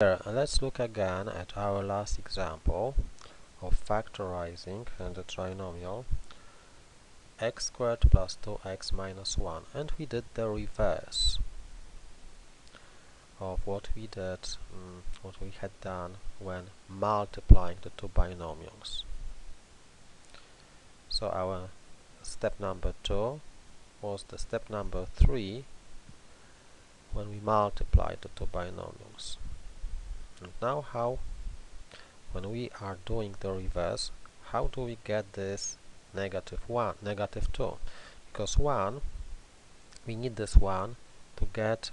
Let's look again at our last example of factorizing and the trinomial x squared plus 2x minus 1, and we did the reverse of what we had done when multiplying the two binomials. So our step number 2 was the step number 3 when we multiplied the two binomials. And now when we are doing the reverse, how do we get this negative 2? Because 1, we need this 1 to get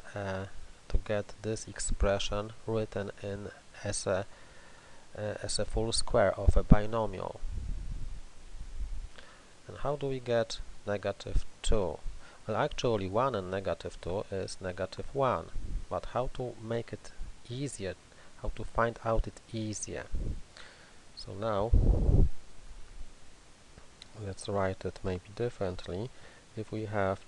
this expression written in as a full square of a binomial. And how do we get negative 2? Well, actually 1 and negative 2 is negative 1, but how to make it easier, how to find out it easier? So now let's write it maybe differently. If we have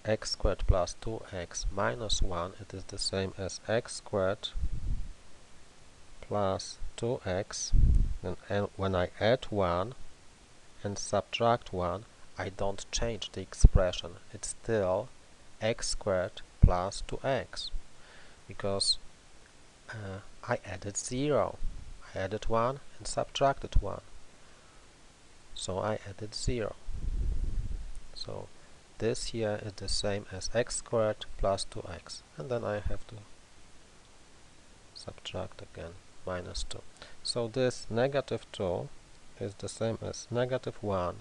x squared plus 2x minus 1, it is the same as x squared plus 2x, and when I add 1 and subtract 1, I don't change the expression. It's still x squared plus 2x, because I added 0. I added 1 and subtracted 1, so I added 0. So this here is the same as x squared plus 2x, and then I have to subtract again minus 2. So this negative 2 is the same as negative 1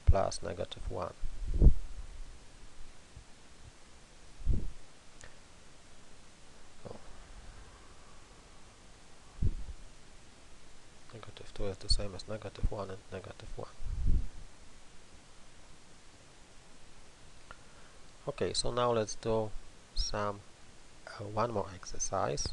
plus negative 1. Negative 2 is the same as negative 1 and negative 1. Okay, so now let's do some one more exercise.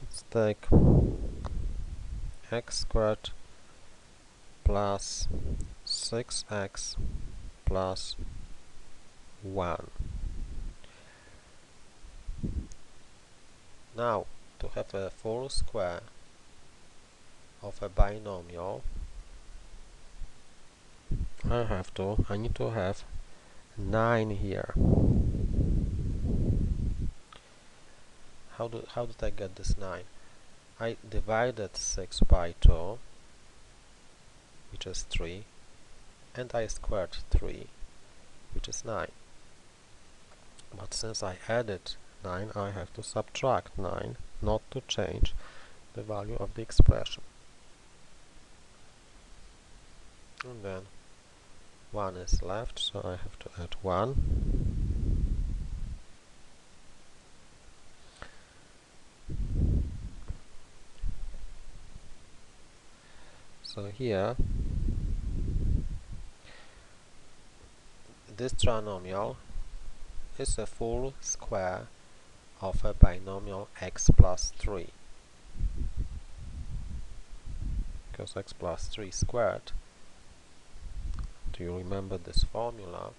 Let's take x squared plus 6x plus 1. Now, to have a full square of a binomial, I need to have 9 here. How did I get this 9? I divided 6 by 2, which is 3, and I squared 3, which is 9. But since I added 9, I have to subtract 9, not to change the value of the expression. And then 1 is left, so I have to add 1. So here, this trinomial is a full square of a binomial x plus 3. Because x plus 3 squared, do you remember this formula?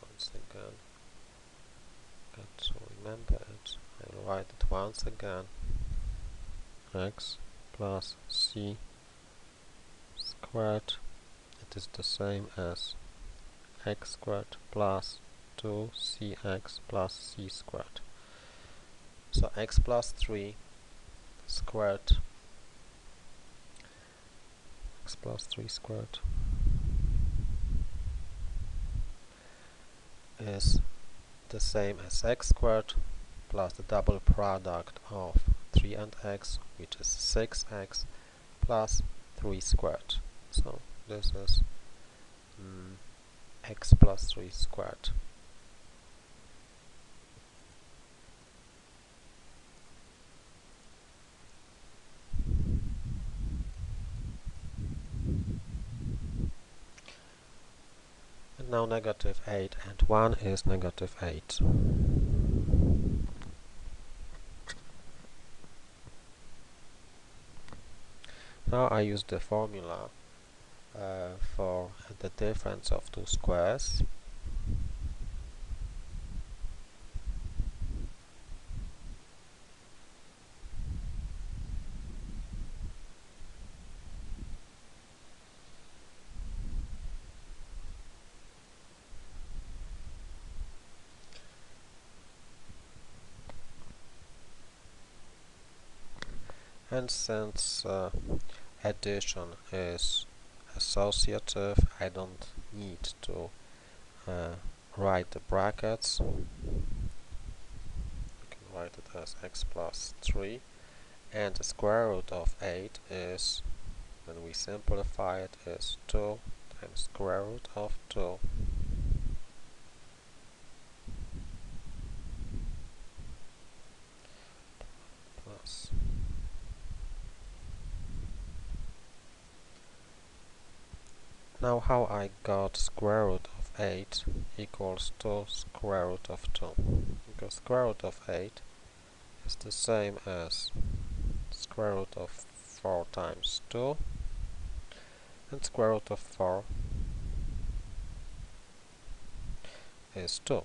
Once again, got to remember it. I'll write it once again. X plus c squared, it is the same as x squared plus 2cx plus c squared. So x plus 3 squared, x plus 3 squared is the same as x squared plus the double product of 3 and x, which is 6x plus 3 squared. So this is x plus 3 squared. And now negative 8 and 1 is negative 8. Now I use the formula for the difference of two squares. And since addition is associative, I don't need to write the brackets. I can write it as x plus 3, and the square root of 8 is, when we simplify it, is 2 times square root of 2. Plus. Now how I got square root of 8 equals to square root of 2? Because square root of 8 is the same as square root of 4 times 2, and square root of 4 is 2.